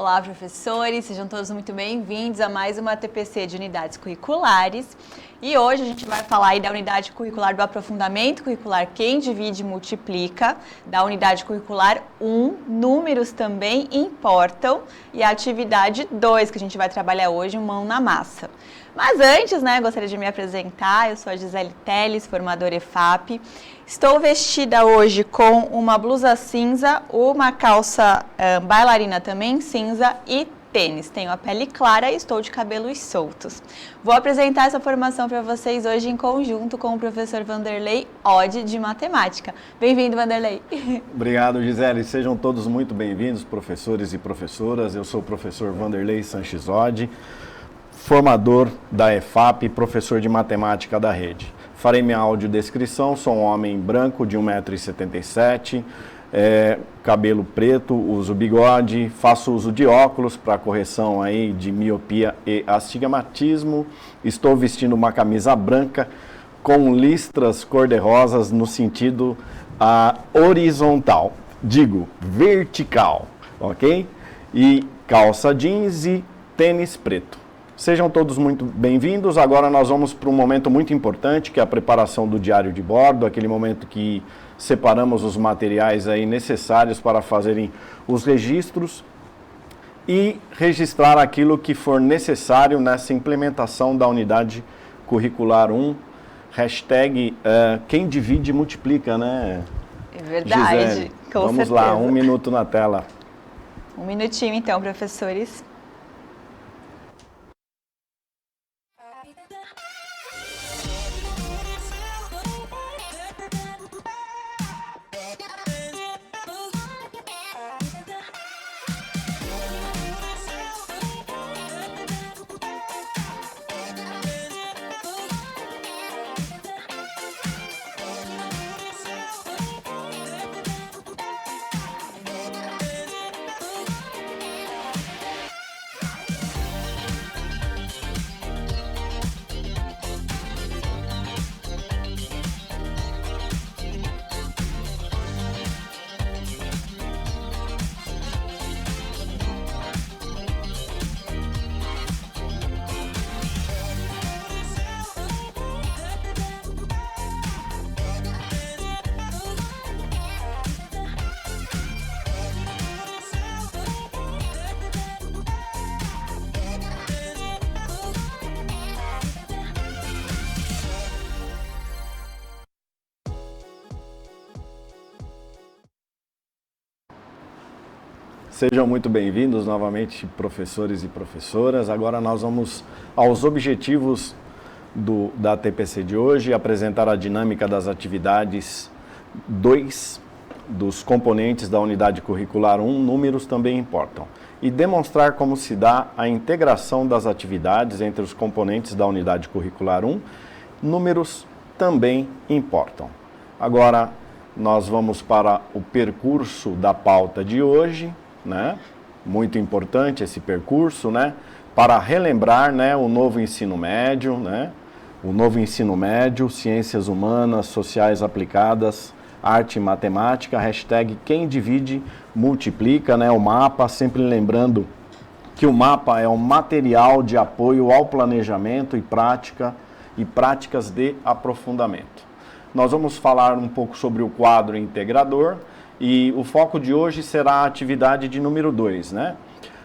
Olá, professores, sejam todos muito bem-vindos a mais uma TPC de unidades curriculares. E hoje a gente vai falar aí da unidade curricular do aprofundamento curricular Quem Divide e Multiplica, da unidade curricular 1, números também importam, e a atividade 2, que a gente vai trabalhar hoje, mão na massa. Mas antes, gostaria de me apresentar. Eu sou a Gisele Teles, formadora EFAP. Estou vestida hoje com uma blusa cinza, uma calça bailarina também cinza e tênis. Tenho a pele clara e estou de cabelos soltos. Vou apresentar essa formação para vocês hoje em conjunto com o professor Vanderlei Oddi, de matemática. Bem-vindo, Vanderlei. Obrigado, Gisele. Sejam todos muito bem-vindos, professores e professoras. Eu sou o professor Vanderlei Sanches Oddi, formador da EFAP e professor de matemática da rede. Farei minha audiodescrição. Sou um homem branco de 1,77 m, cabelo preto, uso bigode, faço uso de óculos para correção aí de miopia e astigmatismo. Estou vestindo uma camisa branca com listras cor-de-rosas no sentido horizontal, digo vertical, ok? E calça jeans e tênis preto. Sejam todos muito bem-vindos. Agora nós vamos para um momento muito importante, que é a preparação do diário de bordo, aquele momento que separamos os materiais aí necessários para fazerem os registros e registrar aquilo que for necessário nessa implementação da unidade curricular 1. Hashtag quem divide multiplica, né? É verdade, Gisele, com vamos certeza. lá, 1 minuto na tela. Um minutinho então, professores. Sejam muito bem-vindos novamente, professores e professoras. Agora nós vamos aos objetivos da TPC de hoje, apresentar a dinâmica das atividades 2 dos componentes da unidade curricular 1, números também importam, e demonstrar como se dá a integração das atividades entre os componentes da unidade curricular 1, números também importam. Agora nós vamos para o percurso da pauta de hoje. Muito importante esse percurso, para relembrar, o novo ensino médio, o novo ensino médio, ciências humanas, sociais aplicadas, arte e matemática, hashtag quem divide multiplica, o mapa, sempre lembrando que o mapa é um material de apoio ao planejamento e práticas de aprofundamento. Nós vamos falar um pouco sobre o quadro integrador. E o foco de hoje será a atividade de número 2,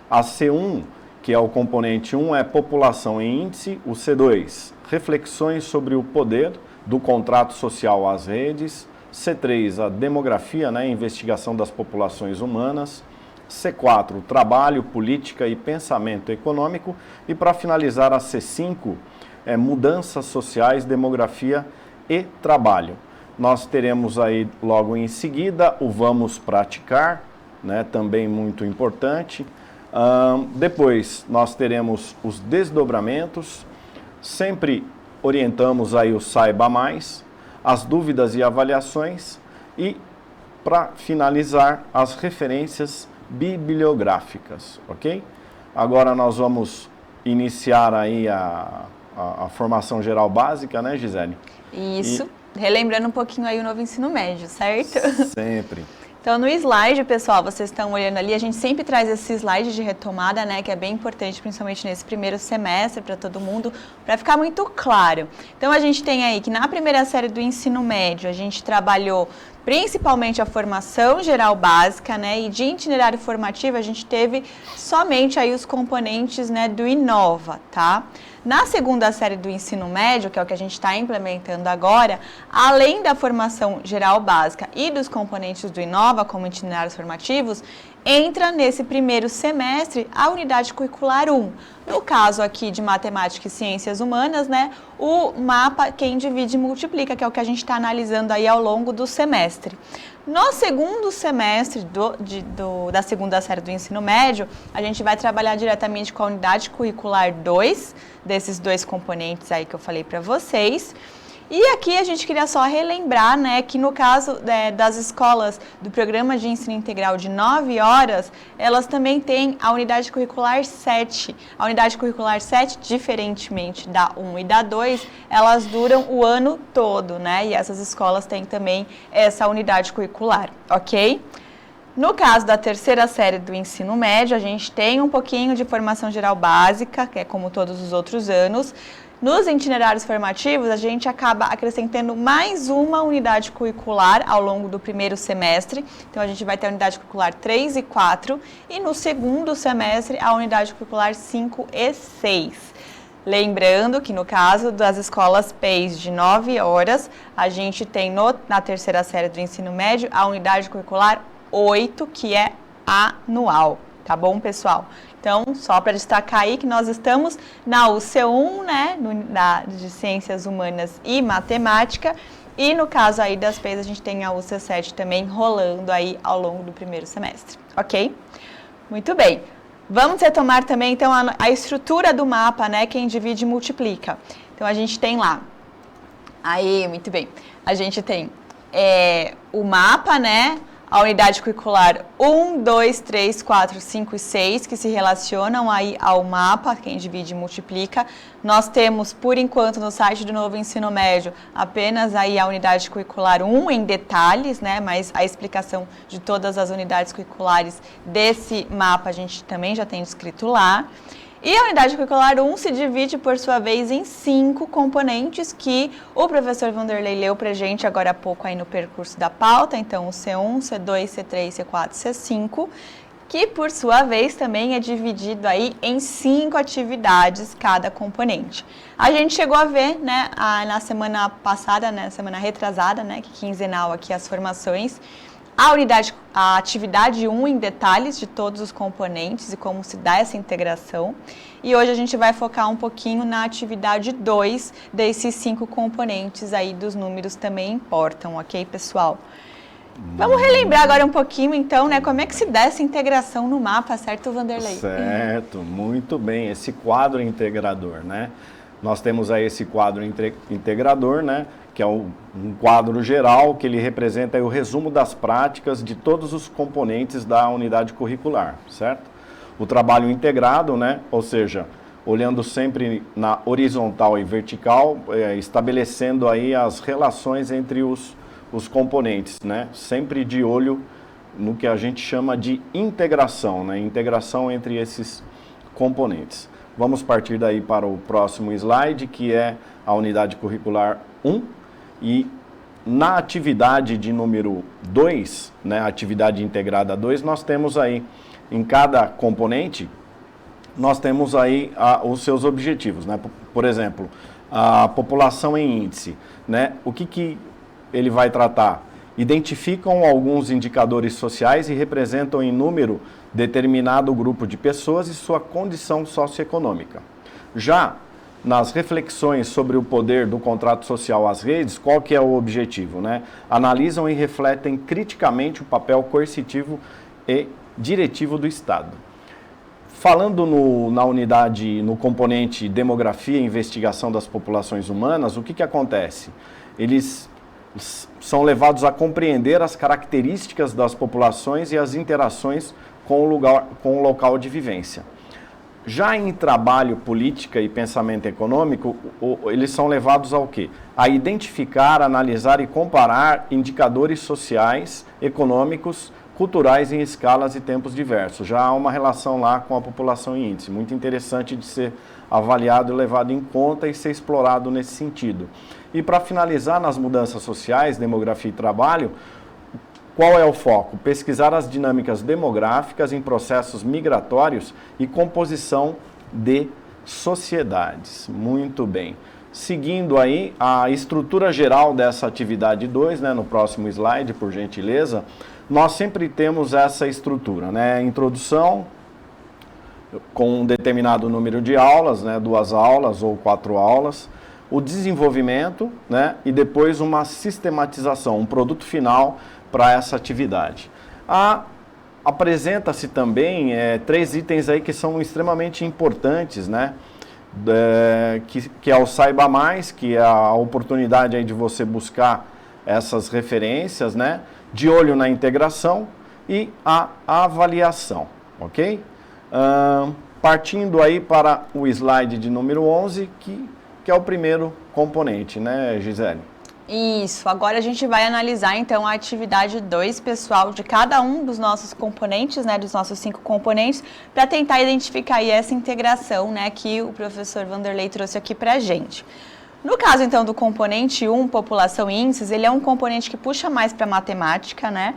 A C1, que é o componente 1, é população em índice. O C2, reflexões sobre o poder do contrato social às redes. C3, a demografia, investigação das populações humanas. C4, trabalho, política e pensamento econômico. E para finalizar, a C5, mudanças sociais, demografia e trabalho. Nós teremos aí logo em seguida o vamos praticar, também muito importante. Depois nós teremos os desdobramentos, sempre orientamos aí o saiba mais, as dúvidas e avaliações e, para finalizar, as referências bibliográficas, ok? Agora nós vamos iniciar aí a formação geral básica, Gisele? Isso. Relembrando um pouquinho aí o novo ensino médio, certo? Sempre. Então, no slide, pessoal, vocês estão olhando ali, a gente sempre traz esse slide de retomada, né, que é bem importante, principalmente nesse primeiro semestre, para todo mundo, para ficar muito claro. Então, a gente tem aí que na primeira série do ensino médio, a gente trabalhou principalmente a formação geral básica, né, e de itinerário formativo, a gente teve somente aí os componentes, né, do Inova, tá? Na segunda série do ensino médio, que é o que a gente está implementando agora, além da formação geral básica e dos componentes do Inova, como itinerários formativos, entra nesse primeiro semestre a unidade curricular 1. No caso aqui de matemática e ciências humanas, né, o mapa Quem Divide e Multiplica, que é o que a gente está analisando aí ao longo do semestre. No segundo semestre da segunda série do ensino médio, a gente vai trabalhar diretamente com a unidade curricular 2, desses dois componentes aí que eu falei para vocês. E aqui a gente queria só relembrar, né, que no caso das escolas do programa de ensino integral de 9 horas, elas também têm a unidade curricular 7. A unidade curricular 7, diferentemente da 1 e da 2, elas duram o ano todo, né, e essas escolas têm também essa unidade curricular, ok? No caso da terceira série do ensino médio, a gente tem um pouquinho de formação geral básica, que é como todos os outros anos. Nos itinerários formativos, a gente acaba acrescentando mais uma unidade curricular ao longo do primeiro semestre. Então, a gente vai ter a unidade curricular 3 e 4 e no segundo semestre a unidade curricular 5 e 6. Lembrando que no caso das escolas PEIs de 9 horas, a gente tem na terceira série do ensino médio a unidade curricular 8, que é anual. Tá bom, pessoal? Então, só para destacar aí que nós estamos na UC1, né, de Ciências Humanas e Matemática, e no caso aí das PEIs, a gente tem a UC7 também rolando aí ao longo do primeiro semestre, ok? Muito bem. Vamos retomar também, então, a estrutura do mapa, né, Quem Divide e Multiplica. Então, a gente tem lá, aí, muito bem, a gente tem o mapa, né, a unidade curricular 1, 2, 3, 4, 5 e 6, que se relacionam aí ao mapa, Quem Divide e Multiplica. Nós temos, por enquanto, no site do Novo Ensino Médio, apenas aí a unidade curricular 1 em detalhes, né? Mas a explicação de todas as unidades curriculares desse mapa a gente também já tem descrito lá. E a unidade curricular 1 se divide, por sua vez, em 5 componentes que o professor Vanderlei leu para a gente agora há pouco aí no percurso da pauta. Então, o C1, C2, C3, C4, C5, que, por sua vez, também é dividido aí em 5 atividades cada componente. A gente chegou a ver, né, na semana passada, na semana retrasada, né, que quinzenal aqui as formações, a atividade 1 em detalhes de todos os componentes e como se dá essa integração. E hoje a gente vai focar um pouquinho na atividade 2 desses 5 componentes aí dos números também importam, ok, pessoal? Vamos relembrar agora um pouquinho, então, né, como é que se dá essa integração no mapa, certo, Vanderlei? Certo, muito bem, esse quadro integrador, né? Nós temos aí esse quadro integrador, né, que é um quadro geral que ele representa aí o resumo das práticas de todos os componentes da unidade curricular, certo? O trabalho integrado, né, ou seja, olhando sempre na horizontal e vertical, estabelecendo aí as relações entre os componentes, né, sempre de olho no que a gente chama de integração, né, integração entre esses componentes. Vamos partir daí para o próximo slide, que é a unidade curricular 1. E na atividade de número 2, né, atividade integrada 2, nós temos aí, em cada componente, nós temos aí os seus objetivos, né? Por exemplo, a população em índice, né? O que ele vai tratar? Identificam alguns indicadores sociais e representam em número determinado grupo de pessoas e sua condição socioeconômica. Já nas reflexões sobre o poder do contrato social às redes, qual que é o objetivo, né? Analisam e refletem criticamente o papel coercitivo e diretivo do Estado. Falando na unidade, no componente demografia e investigação das populações humanas, o que acontece? Eles são levados a compreender as características das populações e as interações com o local de vivência. Já em trabalho, política e pensamento econômico, eles são levados ao quê? A identificar, analisar e comparar indicadores sociais, econômicos, culturais em escalas e tempos diversos. Já há uma relação lá com a população em índice, muito interessante de ser avaliado e levado em conta e ser explorado nesse sentido. E para finalizar, nas mudanças sociais, demografia e trabalho, qual é o foco? Pesquisar as dinâmicas demográficas em processos migratórios e composição de sociedades. Muito bem. Seguindo aí a estrutura geral dessa atividade 2, né, no próximo slide, por gentileza, nós sempre temos essa estrutura, né? Introdução, com um determinado número de aulas, né, 2 aulas ou 4 aulas, o desenvolvimento, né, e depois uma sistematização, um produto final para essa atividade. Apresenta-se também 3 itens aí que são extremamente importantes, né? Que é o Saiba Mais, que é a oportunidade aí de você buscar essas referências, né? De olho na integração e a avaliação, ok? Partindo aí para o slide de número 11, que é o primeiro componente, né, Gisele? Isso, agora a gente vai analisar então a atividade 2, pessoal, de cada um dos nossos componentes, né, dos nossos 5 componentes, para tentar identificar aí essa integração, né, que o professor Vanderlei trouxe aqui para a gente. No caso então do componente 1, população e índices, ele é um componente que puxa mais para matemática, né?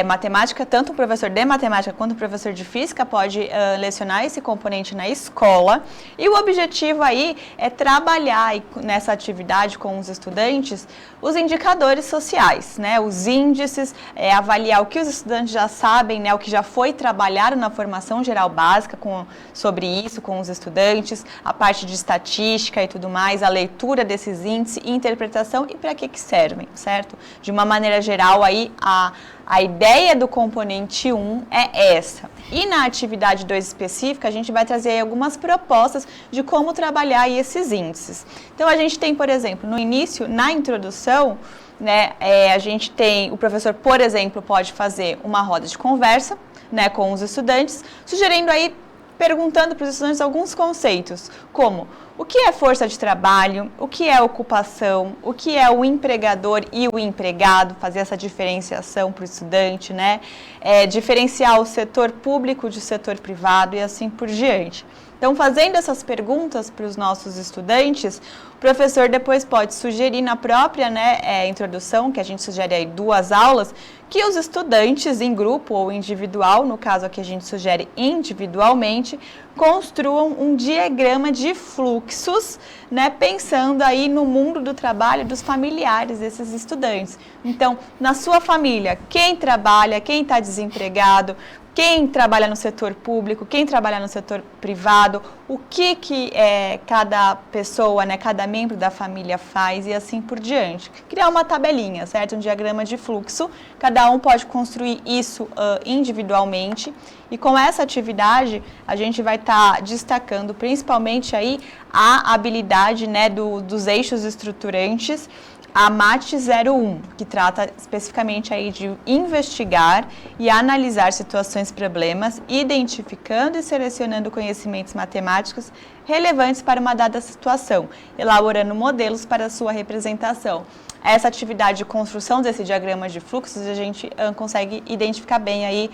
Matemática, tanto o professor de matemática quanto o professor de física pode lecionar esse componente na escola. E o objetivo aí é trabalhar nessa atividade com os estudantes os indicadores sociais, né? Os índices, avaliar o que os estudantes já sabem, né? O que já foi trabalhado na formação geral básica sobre isso com os estudantes, a parte de estatística e tudo mais, a leitura desses índices, interpretação e para que servem, certo? De uma maneira geral aí a ideia do componente 1 é essa. E na atividade 2 específica, a gente vai trazer algumas propostas de como trabalhar esses índices. Então, a gente tem, por exemplo, no início, na introdução, né, a gente tem, o professor, por exemplo, pode fazer uma roda de conversa, né, com os estudantes, sugerindo aí, perguntando para os estudantes alguns conceitos, como o que é força de trabalho, o que é ocupação, o que é o empregador e o empregado, fazer essa diferenciação para o estudante, né? Diferenciar o setor público do setor privado e assim por diante. Então, fazendo essas perguntas para os nossos estudantes, o professor depois pode sugerir na própria introdução, que a gente sugere aí 2 aulas, que os estudantes em grupo ou individual, no caso aqui a gente sugere individualmente, construam um diagrama de fluxos, né, pensando aí no mundo do trabalho dos familiares desses estudantes. Então, na sua família, quem trabalha, quem está desempregado, quem trabalha no setor público, quem trabalha no setor privado, o que cada pessoa, né, cada membro da família faz e assim por diante. Criar uma tabelinha, certo? Um diagrama de fluxo, cada um pode construir isso individualmente e com essa atividade a gente vai estar destacando principalmente aí a habilidade, né, dos eixos estruturantes, a MAT 01, que trata especificamente aí de investigar e analisar situações, problemas, identificando e selecionando conhecimentos matemáticos relevantes para uma dada situação, elaborando modelos para sua representação. Essa atividade de construção desse diagrama de fluxos, a gente consegue identificar bem aí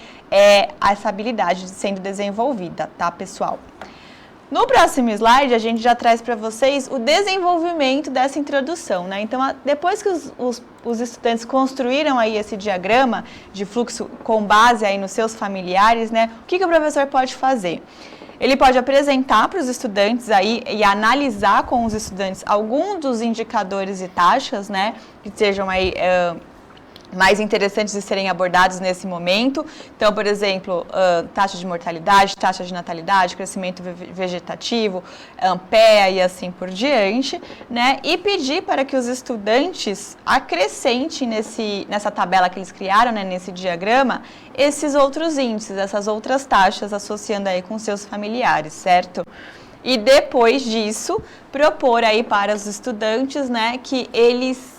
essa habilidade sendo desenvolvida, tá, pessoal? No próximo slide, a gente já traz para vocês o desenvolvimento dessa introdução, né? Então, depois que os estudantes construíram aí esse diagrama de fluxo com base aí nos seus familiares, né? O que o professor pode fazer? Ele pode apresentar para os estudantes aí e analisar com os estudantes alguns dos indicadores e taxas, né? Que sejam aí mais interessantes de serem abordados nesse momento. Então, por exemplo, taxa de mortalidade, taxa de natalidade, crescimento vegetativo, PEA e assim por diante, né? E pedir para que os estudantes acrescentem nessa tabela que eles criaram, né, nesse diagrama, esses outros índices, essas outras taxas, associando aí com seus familiares, certo? E depois disso, propor aí para os estudantes, né, que eles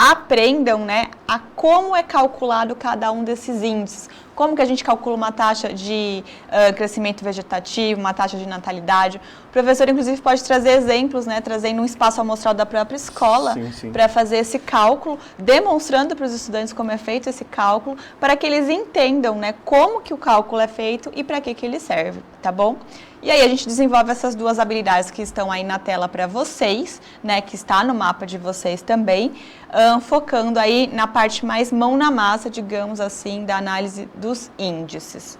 aprendam, né, a como é calculado cada um desses índices, como que a gente calcula uma taxa de crescimento vegetativo, uma taxa de natalidade. O professor, inclusive, pode trazer exemplos, né, trazendo um espaço amostral da própria escola para fazer esse cálculo, demonstrando para os estudantes como é feito esse cálculo, para que eles entendam, né, como que o cálculo é feito e para que ele serve, tá bom? E aí a gente desenvolve essas duas habilidades que estão aí na tela para vocês, né, que está no mapa de vocês também, focando aí na parte mais mão na massa, digamos assim, da análise dos índices.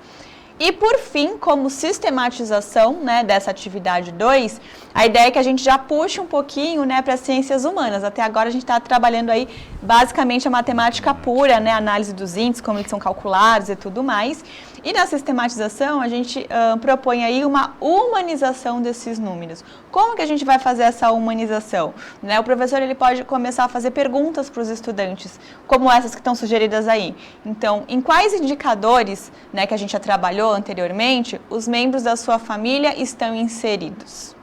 E por fim, como sistematização, né, dessa atividade 2, a ideia é que a gente já puxe um pouquinho, né, para as ciências humanas. Até agora a gente está trabalhando aí basicamente a matemática pura, né, a análise dos índices, como eles são calculados e tudo mais. E na sistematização a gente propõe aí uma humanização desses números. Como que a gente vai fazer essa humanização? Né, o professor ele pode começar a fazer perguntas para os estudantes, como essas que estão sugeridas aí. Então, em quais indicadores, né, que a gente já trabalhou anteriormente, os membros da sua família estão inseridos?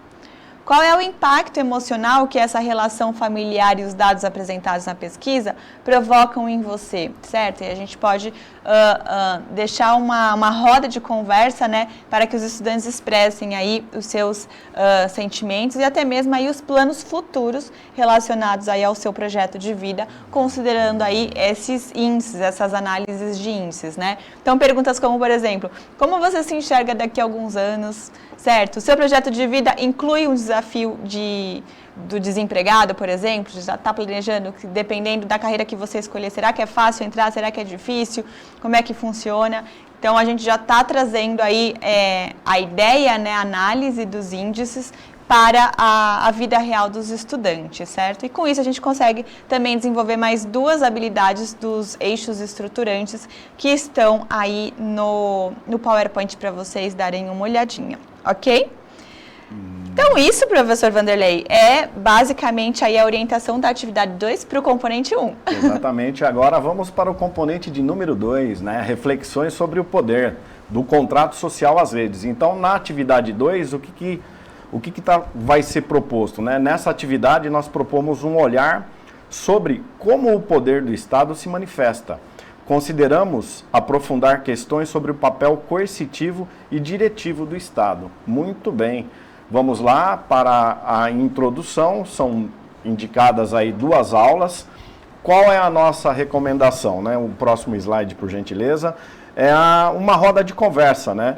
Qual é o impacto emocional que essa relação familiar e os dados apresentados na pesquisa provocam em você, certo? E a gente pode deixar uma roda de conversa, né, para que os estudantes expressem aí os seus sentimentos e até mesmo aí os planos futuros relacionados aí ao seu projeto de vida, considerando aí esses índices, essas análises de índices, né? Então, perguntas como, por exemplo, como você se enxerga daqui a alguns anos, certo? O seu projeto de vida inclui um desafio do desempregado, por exemplo, já está planejando, dependendo da carreira que você escolher, será que é fácil entrar, será que é difícil, como é que funciona? Então, a gente já está trazendo aí a ideia, né, a análise dos índices para a vida real dos estudantes, certo? E com isso a gente consegue também desenvolver mais duas habilidades dos eixos estruturantes que estão aí no PowerPoint para vocês darem uma olhadinha, ok? Então isso, professor Vanderlei, é basicamente aí a orientação da atividade 2 para o componente 1. Exatamente. Agora vamos para o componente de número 2, né? Reflexões sobre o poder do contrato social às redes. Então, na atividade 2, o que vai ser proposto, né? Nessa atividade, nós propomos um olhar sobre como o poder do Estado se manifesta. Consideramos aprofundar questões sobre o papel coercitivo e diretivo do Estado. Muito bem. Vamos lá para a introdução, são indicadas aí 2 aulas. Qual é a nossa recomendação, né? O próximo slide, por gentileza, é uma roda de conversa, né?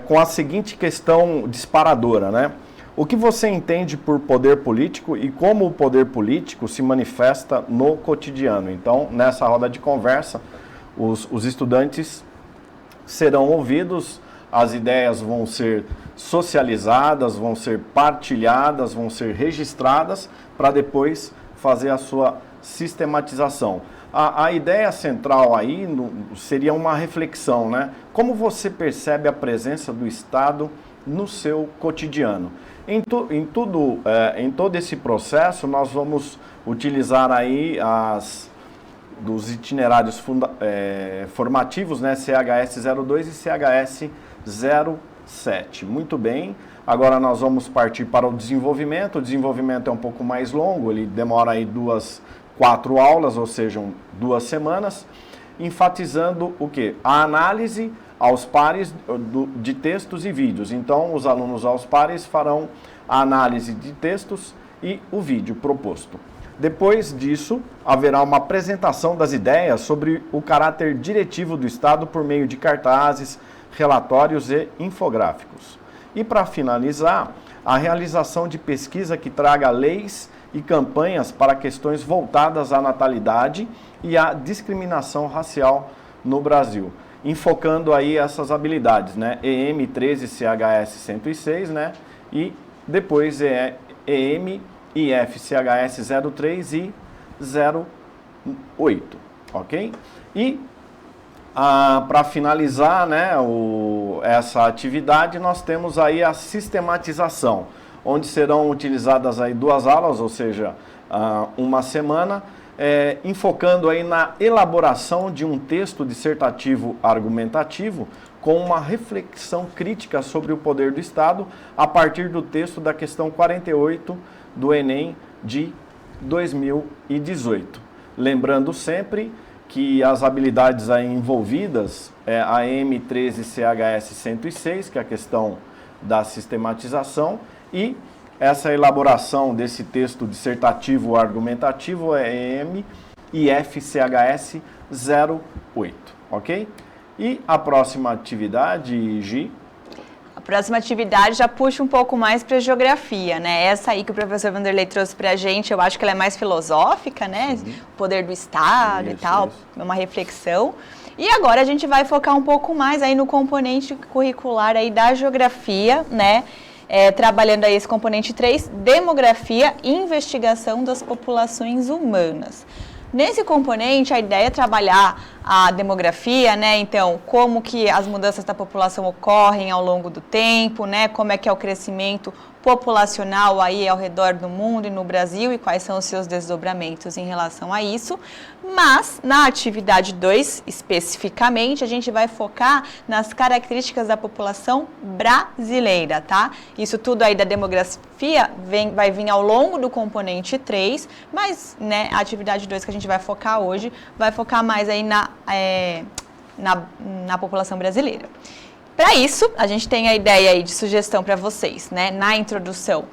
Com a seguinte questão disparadora, né? O que você entende por poder político e como o poder político se manifesta no cotidiano? Então, nessa roda de conversa, os estudantes serão ouvidos, as ideias vão ser socializadas, vão ser partilhadas, vão ser registradas para depois fazer a sua sistematização. A ideia central aí seria uma reflexão, né? Como você percebe a presença do Estado no seu cotidiano? Em todo esse processo, nós vamos utilizar aí dos itinerários formativos, né? CHS 02 e CHS 07. Muito bem. Agora nós vamos partir para o desenvolvimento. O desenvolvimento é um pouco mais longo, ele demora aí 4 aulas, ou seja, 2 semanas, enfatizando o quê? A análise aos pares de textos e vídeos. Então, os alunos aos pares farão a análise de textos e o vídeo proposto. Depois disso, haverá uma apresentação das ideias sobre o caráter diretivo do Estado por meio de cartazes, relatórios e infográficos. E para finalizar, a realização de pesquisa que traga leis e campanhas para questões voltadas à natalidade e à discriminação racial no Brasil, enfocando aí essas habilidades, né? EM 13 CHS 106, né? E depois EM e FCHS 03 e 08, ok? E para finalizar, né, essa atividade, nós temos aí a sistematização, onde serão utilizadas aí 2 aulas, ou seja, 1 semana, enfocando aí na elaboração de um texto dissertativo argumentativo com uma reflexão crítica sobre o poder do Estado a partir do texto da questão 48 do Enem de 2018. Lembrando sempre que as habilidades aí envolvidas é a M13CHS-106, que é a questão da sistematização, e essa elaboração desse texto dissertativo argumentativo é MIFCHS-08, ok? E a próxima atividade, Gi? A próxima atividade já puxa um pouco mais para a geografia, né? Essa aí que o professor Vanderlei trouxe para a gente, eu acho que ela é mais filosófica, né? O poder do Estado e tal, é uma reflexão. E agora a gente vai focar um pouco mais aí no componente curricular aí da geografia, né? Trabalhando aí esse componente 3, demografia e investigação das populações humanas. Nesse componente, a ideia é trabalhar a demografia, né? Então, como que as mudanças da população ocorrem ao longo do tempo, né? Como é que é o crescimento populacional aí ao redor do mundo e no Brasil e quais são os seus desdobramentos em relação a isso. Mas, na atividade 2, especificamente, a gente vai focar nas características da população brasileira, tá? Isso tudo aí da demografia vai vir ao longo do componente 3, mas, né, a atividade 2 que a gente vai focar hoje, vai focar mais aí na população brasileira. Para isso, a gente tem a ideia aí de sugestão para vocês, né? Na introdução,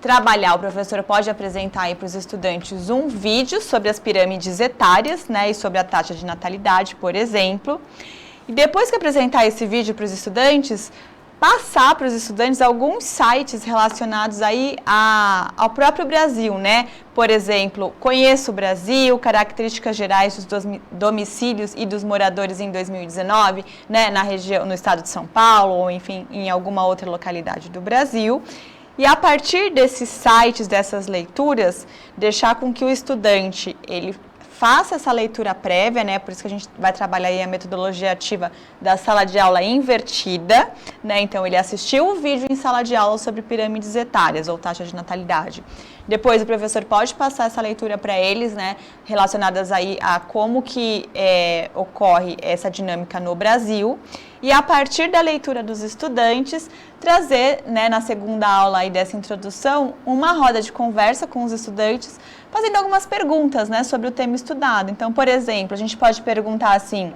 o professor pode apresentar aí para os estudantes um vídeo sobre as pirâmides etárias, né? E sobre a taxa de natalidade, por exemplo. E depois que apresentar esse vídeo para os estudantes, passar para os estudantes alguns sites relacionados aí ao próprio Brasil, né? Por exemplo, Conheço o Brasil, características gerais dos domicílios e dos moradores em 2019, né? Na região, no estado de São Paulo, ou enfim, em alguma outra localidade do Brasil. E a partir desses sites, dessas leituras, deixar com que o estudante, ele faça essa leitura prévia, né? Por isso que a gente vai trabalhar aí a metodologia ativa da sala de aula invertida, né? Então, ele assistiu o vídeo em sala de aula sobre pirâmides etárias ou taxa de natalidade. Depois, o professor pode passar essa leitura para eles, né? Relacionadas aí a como que ocorre essa dinâmica no Brasil. E a partir da leitura dos estudantes, trazer, né, na segunda aula aí dessa introdução, uma roda de conversa com os estudantes, fazendo algumas perguntas, né, sobre o tema estudado. Então, por exemplo, a gente pode perguntar assim: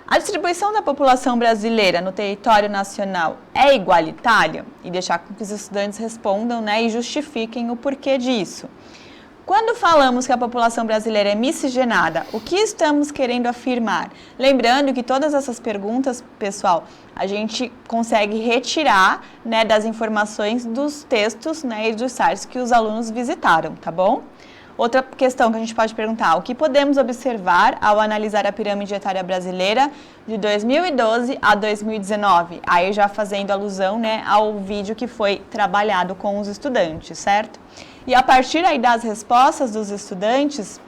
a distribuição da população brasileira no território nacional é igualitária? E deixar com que os estudantes respondam, né, e justifiquem o porquê disso. Quando falamos que a população brasileira é miscigenada, o que estamos querendo afirmar? Lembrando que todas essas perguntas, pessoal, a gente consegue retirar, né, das informações dos textos, né, e dos sites que os alunos visitaram, tá bom? Outra questão que a gente pode perguntar: o que podemos observar ao analisar a pirâmide etária brasileira de 2012 a 2019? Aí já fazendo alusão, né, ao vídeo que foi trabalhado com os estudantes, certo? E a partir aí das respostas dos estudantes,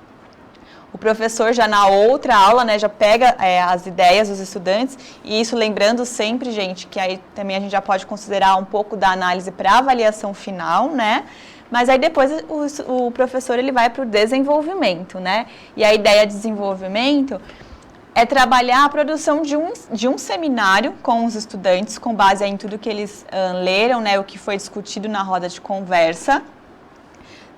o professor já na outra aula, né, já pega as ideias dos estudantes, e isso lembrando sempre, gente, que aí também a gente já pode considerar um pouco da análise para avaliação final, né? Mas aí depois o professor ele vai para o desenvolvimento, né? E a ideia de desenvolvimento é trabalhar a produção de um seminário com os estudantes, com base aí em tudo que eles leram, né, o que foi discutido na roda de conversa,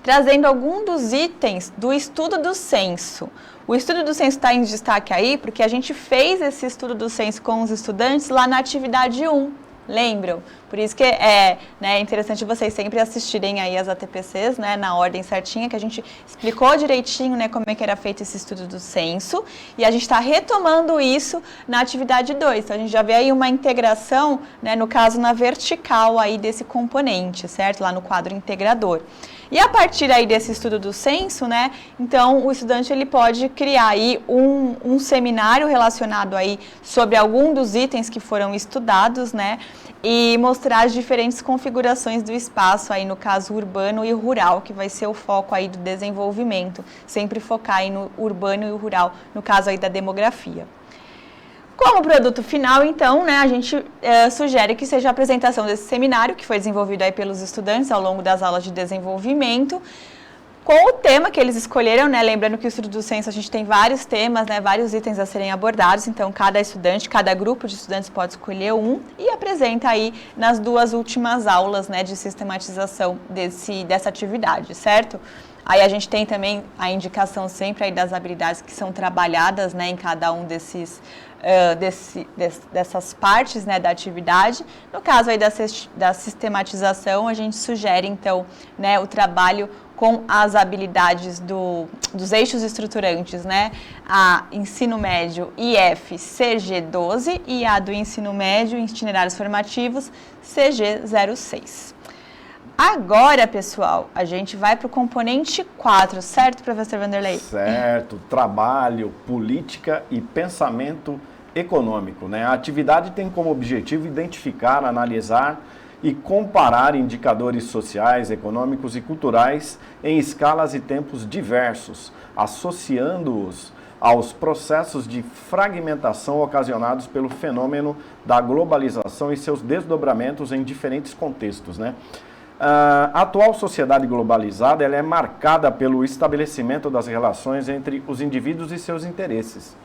trazendo algum dos itens do estudo do censo. O estudo do censo está em destaque aí porque a gente fez esse estudo do censo com os estudantes lá na atividade 1. Lembram? Por isso que é interessante vocês sempre assistirem aí as ATPCs, né, na ordem certinha, que a gente explicou direitinho, né, como é que era feito esse estudo do censo, e a gente está retomando isso na atividade 2. Então, a gente já vê aí uma integração, né, no caso, na vertical aí desse componente, certo? Lá no quadro integrador. E a partir aí desse estudo do censo, né, então o estudante ele pode criar aí um seminário relacionado aí sobre algum dos itens que foram estudados, né, e mostrar as diferentes configurações do espaço aí no caso urbano e rural, que vai ser o foco aí do desenvolvimento, sempre focar aí no urbano e o rural, no caso aí da demografia. Como produto final, então, né, a gente sugere que seja a apresentação desse seminário, que foi desenvolvido aí pelos estudantes ao longo das aulas de desenvolvimento, com o tema que eles escolheram, né, lembrando que o estudo do censo a gente tem vários temas, né, vários itens a serem abordados, então cada estudante, cada grupo de estudantes pode escolher um e apresenta aí nas 2 últimas aulas, né, de sistematização dessa atividade, certo? Aí a gente tem também a indicação sempre aí das habilidades que são trabalhadas, né, em cada um dessas partes, né, da atividade. No caso aí da sistematização, a gente sugere, então, né, o trabalho com as habilidades dos eixos estruturantes, né? A ensino médio IF CG12 e a do ensino médio itinerários formativos CG06. Agora, pessoal, a gente vai para o componente 4, certo, professor Vanderlei? Certo, trabalho, política e pensamento econômico, né? A atividade tem como objetivo identificar, analisar e comparar indicadores sociais, econômicos e culturais em escalas e tempos diversos, associando-os aos processos de fragmentação ocasionados pelo fenômeno da globalização e seus desdobramentos em diferentes contextos, né? A atual sociedade globalizada ela é marcada pelo estabelecimento das relações entre os indivíduos e seus interesses.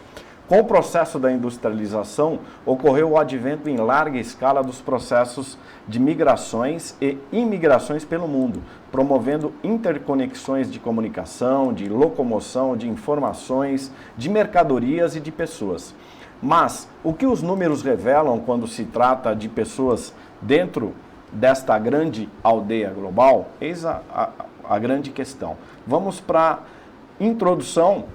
Com o processo da industrialização, ocorreu o advento em larga escala dos processos de migrações e imigrações pelo mundo, promovendo interconexões de comunicação, de locomoção, de informações, de mercadorias e de pessoas. Mas o que os números revelam quando se trata de pessoas dentro desta grande aldeia global? Eis a grande questão. Vamos para a introdução.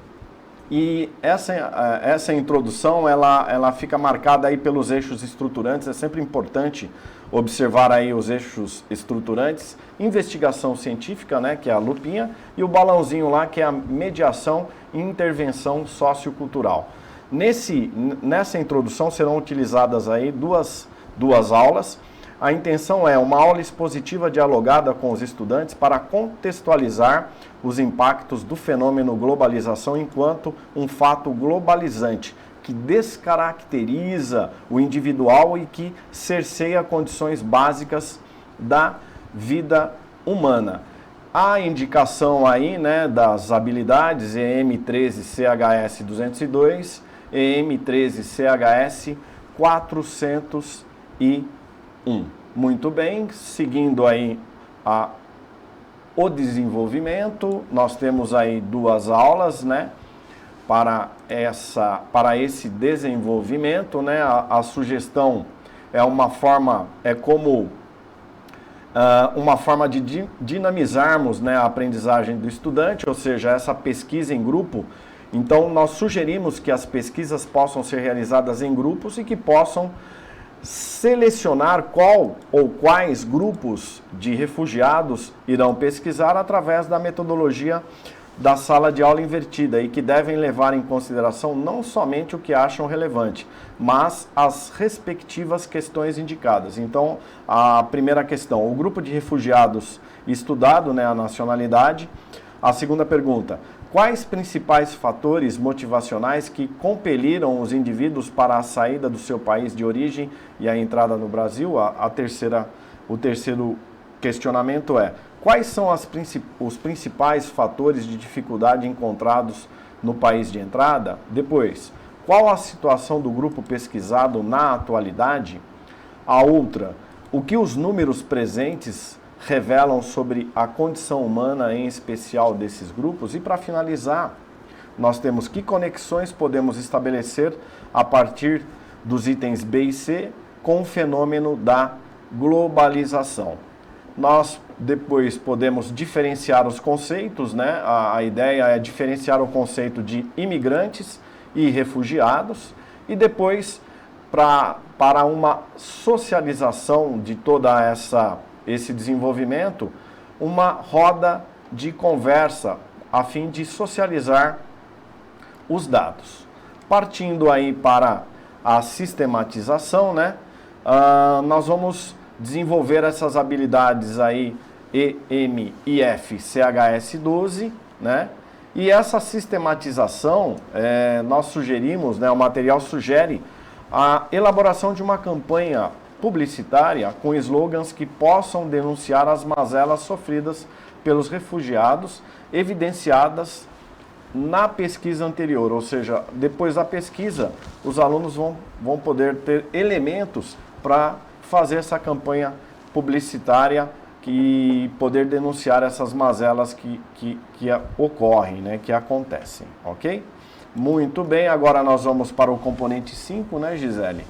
E essa introdução, ela fica marcada aí pelos eixos estruturantes. É sempre importante observar aí os eixos estruturantes. Investigação científica, né, que é a lupinha, e o balãozinho lá, que é a mediação e intervenção sociocultural. Nessa introdução serão utilizadas aí duas aulas. A intenção é uma aula expositiva dialogada com os estudantes para contextualizar os impactos do fenômeno globalização enquanto um fato globalizante, que descaracteriza o individual e que cerceia condições básicas da vida humana. A indicação aí, né, das habilidades EM13CHS 202 e EM13CHS 401. Muito bem, seguindo aí o desenvolvimento, nós temos aí duas aulas, né, para esse desenvolvimento, né, a sugestão é uma forma de dinamizarmos, né, a aprendizagem do estudante, ou seja, essa pesquisa em grupo. Então, nós sugerimos que as pesquisas possam ser realizadas em grupos e que possam selecionar qual ou quais grupos de refugiados irão pesquisar através da metodologia da sala de aula invertida e que devem levar em consideração não somente o que acham relevante, mas as respectivas questões indicadas. Então, a primeira questão, o grupo de refugiados estudado, né, a nacionalidade. A segunda pergunta, quais principais fatores motivacionais que compeliram os indivíduos para a saída do seu país de origem e a entrada no Brasil? O terceiro questionamento é, quais são os principais fatores de dificuldade encontrados no país de entrada? Depois, qual a situação do grupo pesquisado na atualidade? A outra, o que os números presentes revelam sobre a condição humana, em especial desses grupos? E para finalizar, nós temos que conexões podemos estabelecer a partir dos itens B e C com o fenômeno da globalização. Nós depois podemos diferenciar os conceitos, né? A ideia é diferenciar o conceito de imigrantes e refugiados e depois para uma socialização de toda esse desenvolvimento, uma roda de conversa a fim de socializar os dados. Partindo aí para a sistematização, né? Nós vamos desenvolver essas habilidades aí EM, IF, CHS 12, né? E essa sistematização, nós sugerimos, né, o material sugere a elaboração de uma campanha publicitária com slogans que possam denunciar as mazelas sofridas pelos refugiados, evidenciadas na pesquisa anterior, ou seja, depois da pesquisa, os alunos vão poder ter elementos para fazer essa campanha publicitária e poder denunciar essas mazelas que ocorrem, né, que acontecem, ok? Muito bem, agora nós vamos para o componente 5, né, Gisele?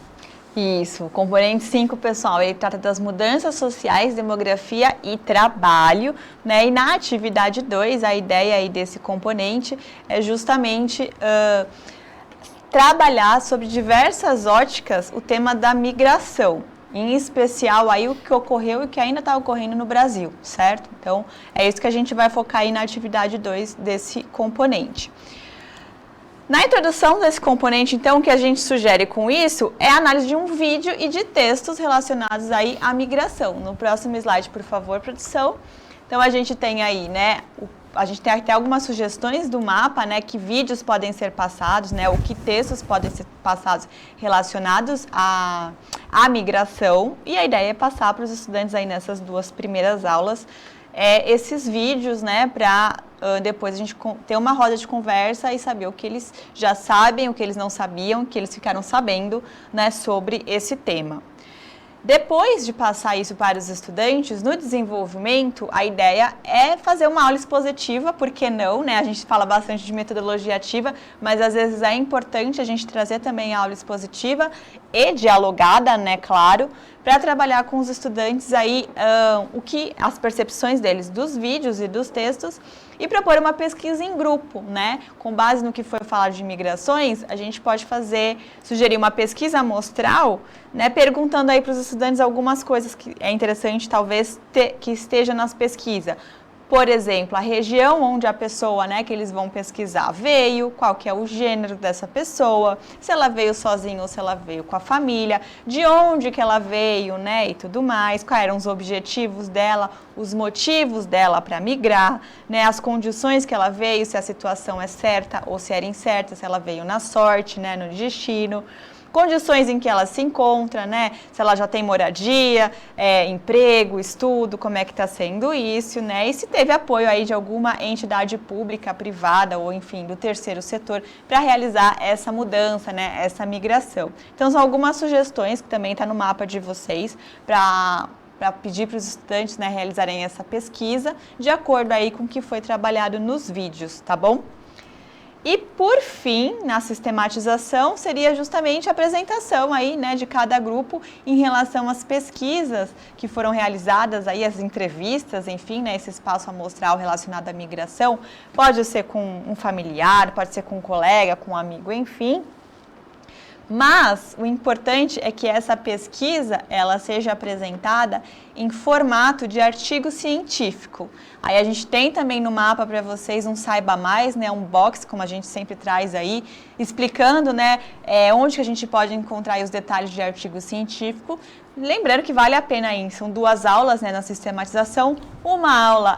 Isso, o componente 5, pessoal, ele trata das mudanças sociais, demografia e trabalho, né? E na atividade 2, a ideia aí desse componente é justamente trabalhar sobre diversas óticas o tema da migração, em especial aí o que ocorreu e o que ainda está ocorrendo no Brasil, certo? Então, é isso que a gente vai focar aí na atividade 2 desse componente. Na introdução desse componente, então, o que a gente sugere com isso é a análise de um vídeo e de textos relacionados aí à migração. No próximo slide, por favor, produção. Então, a gente tem aí, né, a gente tem até algumas sugestões do mapa, né, que vídeos podem ser passados, né, ou que textos podem ser passados relacionados à migração. E a ideia é passar para os estudantes aí nessas 2 primeiras aulas esses vídeos, né, para depois a gente ter uma roda de conversa e saber o que eles já sabem, o que eles não sabiam, o que eles ficaram sabendo, né, sobre esse tema. Depois de passar isso para os estudantes, no desenvolvimento, a ideia é fazer uma aula expositiva, por que não, né? A gente fala bastante de metodologia ativa, mas às vezes é importante a gente trazer também a aula expositiva e dialogada, né, claro, para trabalhar com os estudantes aí as percepções deles dos vídeos e dos textos e propor uma pesquisa em grupo, né? Com base no que foi falado de migrações, a gente pode sugerir uma pesquisa amostral, né? Perguntando aí para os estudantes algumas coisas que é interessante talvez que esteja nas pesquisas. Por exemplo, a região onde a pessoa, né, que eles vão pesquisar veio, qual que é o gênero dessa pessoa, se ela veio sozinha ou se ela veio com a família, de onde que ela veio, né, e tudo mais, quais eram os objetivos dela, os motivos dela para migrar, né, as condições que ela veio, se a situação é certa ou se era incerta, se ela veio na sorte, né, no destino. Condições em que ela se encontra, né? Se ela já tem moradia, emprego, estudo, como é que está sendo isso, né? E se teve apoio aí de alguma entidade pública, privada ou, enfim, do terceiro setor para realizar essa mudança, né? Essa migração. Então, são algumas sugestões que também está no mapa de vocês para pedir para os estudantes, né, realizarem essa pesquisa de acordo aí com o que foi trabalhado nos vídeos, tá bom? E, por fim, na sistematização, seria justamente a apresentação aí, né, de cada grupo em relação às pesquisas que foram realizadas, aí, as entrevistas, enfim, né, esse espaço amostral relacionado à migração. Pode ser com um familiar, pode ser com um colega, com um amigo, enfim. Mas o importante é que essa pesquisa ela seja apresentada em formato de artigo científico. Aí a gente tem também no mapa para vocês um Saiba Mais, né, um box, como a gente sempre traz aí, explicando, né, onde que a gente pode encontrar aí os detalhes de artigo científico. Lembrando que vale a pena aí, são 2 aulas, né, na sistematização. Uma aula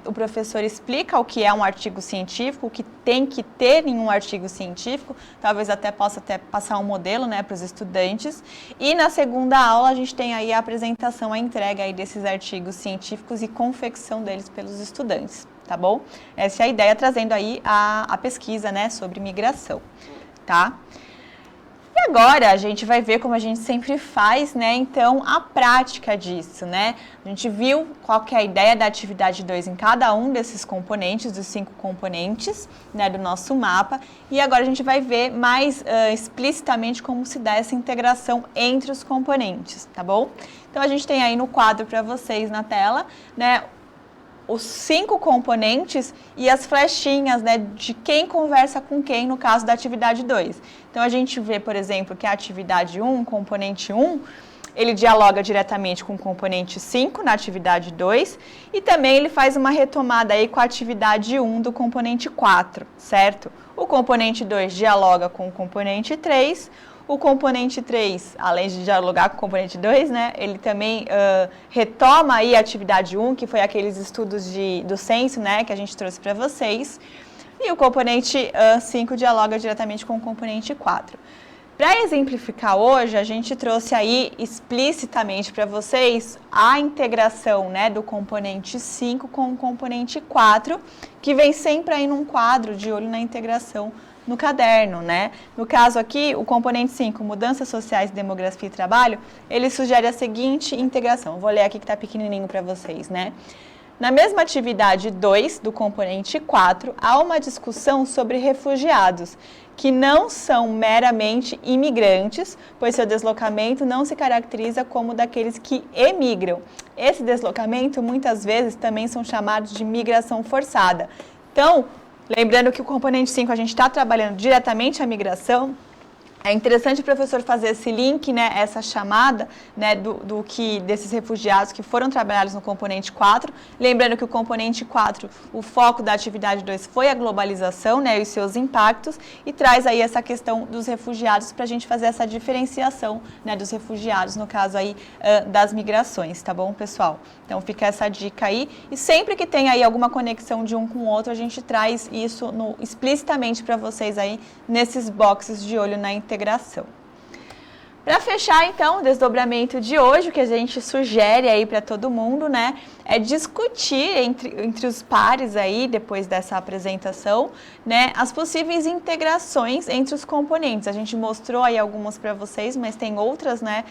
o professor explica o que é um artigo científico, o que tem que ter em um artigo científico, talvez possa passar um modelo, né, para os estudantes. E na segunda aula a gente tem aí a apresentação, a entrega aí desses artigos científicos e confecção deles pelos estudantes, tá bom? Essa é a ideia, trazendo aí a pesquisa, né, sobre migração, tá? E agora a gente vai ver como a gente sempre faz, né, então, a prática disso, né? A gente viu qual que é a ideia da atividade 2 em cada um desses componentes, dos 5 componentes, né, do nosso mapa. E agora a gente vai ver mais explicitamente como se dá essa integração entre os componentes, tá bom? Então, a gente tem aí no quadro para vocês na tela, né, os 5 componentes e as flechinhas, né, de quem conversa com quem no caso da atividade 2. Então, a gente vê, por exemplo, que a atividade 1, componente 1, ele dialoga diretamente com o componente 5 na atividade 2 e também ele faz uma retomada aí com a atividade 1 do componente 4, certo? O componente 2 dialoga com o componente 3, o componente 3, além de dialogar com o componente 2, né, ele também retoma aí a atividade 1, que foi aqueles estudos do censo, né, que a gente trouxe para vocês, e o componente 5 dialoga diretamente com o componente 4. Para exemplificar hoje, a gente trouxe aí explicitamente para vocês a integração, né, do componente 5 com o componente 4, que vem sempre aí num quadro de olho na integração no caderno, né? No caso aqui, o componente 5, mudanças sociais, demografia e trabalho, ele sugere a seguinte integração. Vou ler aqui que está pequenininho para vocês, né? Na mesma atividade 2 do componente 4, há uma discussão sobre refugiados, que não são meramente imigrantes, pois seu deslocamento não se caracteriza como daqueles que emigram. Esse deslocamento, muitas vezes, também são chamados de migração forçada. Então, lembrando que o componente 5 a gente está trabalhando diretamente a migração, é interessante o professor fazer esse link, né, essa chamada, né, desses refugiados que foram trabalhados no componente 4. Lembrando que o componente 4, o foco da atividade 2 foi a globalização, né, e os seus impactos, e traz aí essa questão dos refugiados para a gente fazer essa diferenciação, né, dos refugiados, no caso aí das migrações, tá bom, pessoal? Então fica essa dica aí, e sempre que tem aí alguma conexão de um com o outro, a gente traz isso explicitamente para vocês aí nesses boxes de olho na integração. Para fechar, então, o desdobramento de hoje, o que a gente sugere aí para todo mundo, né, é discutir entre os pares aí, depois dessa apresentação, né, as possíveis integrações entre os componentes. A gente mostrou aí algumas para vocês, mas tem outras, né,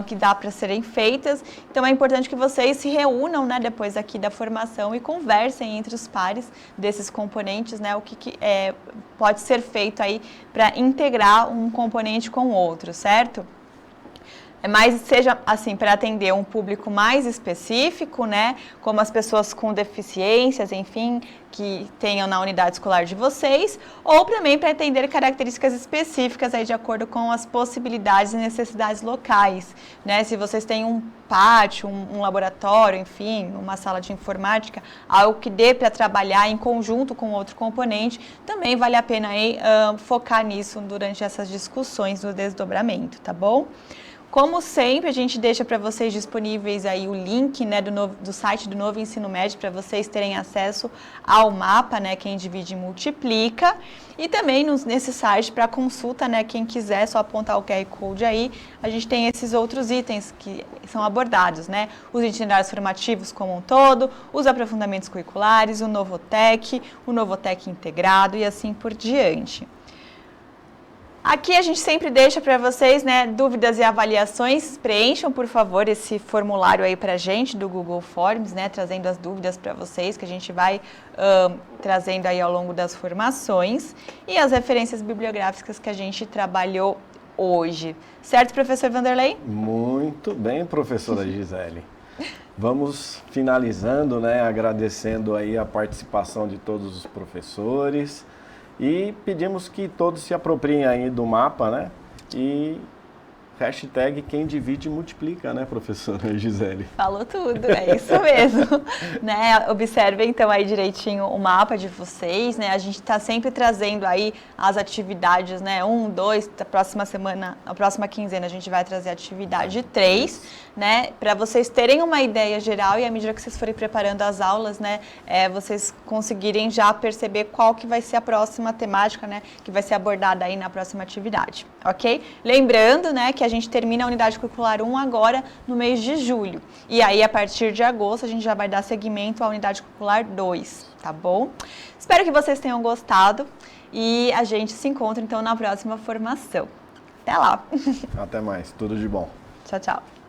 que dá para serem feitas. Então, é importante que vocês se reúnam, né, depois aqui da formação e conversem entre os pares desses componentes, né, o que pode ser feito aí para integrar um componente com o outro, certo? Mas seja assim, para atender um público mais específico, né, como as pessoas com deficiências, enfim, que tenham na unidade escolar de vocês, ou também para atender características específicas aí de acordo com as possibilidades e necessidades locais, né? Se vocês têm um pátio, um laboratório, enfim, uma sala de informática, algo que dê para trabalhar em conjunto com outro componente, também vale a pena aí focar nisso durante essas discussões do desdobramento, tá bom? Como sempre, a gente deixa para vocês disponíveis aí o link, né, do site do Novo Ensino Médio para vocês terem acesso ao mapa, né, Quem Divide Multiplica, e também nesse site para consulta, né, quem quiser, só apontar o QR Code aí, a gente tem esses outros itens que são abordados, né, os itinerários formativos como um todo, os aprofundamentos curriculares, o Novotec integrado e assim por diante. Aqui a gente sempre deixa para vocês, né, dúvidas e avaliações. Preencham, por favor, esse formulário aí para a gente do Google Forms, né, trazendo as dúvidas para vocês, que a gente vai trazendo aí ao longo das formações. E as referências bibliográficas que a gente trabalhou hoje. Certo, professor Vanderlei? Muito bem, professora Gisele. Vamos finalizando, né, agradecendo aí a participação de todos os professores. E pedimos que todos se apropriem aí do mapa, né? E hashtag Quem Divide Multiplica, né, professora Gisele? Falou tudo, é isso mesmo. Né? Observem então aí direitinho o mapa de vocês, né? A gente está sempre trazendo aí as atividades, né? 1, 2, a próxima semana, a próxima quinzena a gente vai trazer a atividade 3, né? Para vocês terem uma ideia geral e à medida que vocês forem preparando as aulas, né? Vocês conseguirem já perceber qual que vai ser a próxima temática, né? Que vai ser abordada aí na próxima atividade, ok? Lembrando, né? Que a gente termina a unidade curricular 1 agora no mês de julho. E aí, a partir de agosto, a gente já vai dar seguimento à unidade curricular 2, tá bom? Espero que vocês tenham gostado e a gente se encontra, então, na próxima formação. Até lá! Até mais, tudo de bom. Tchau, tchau!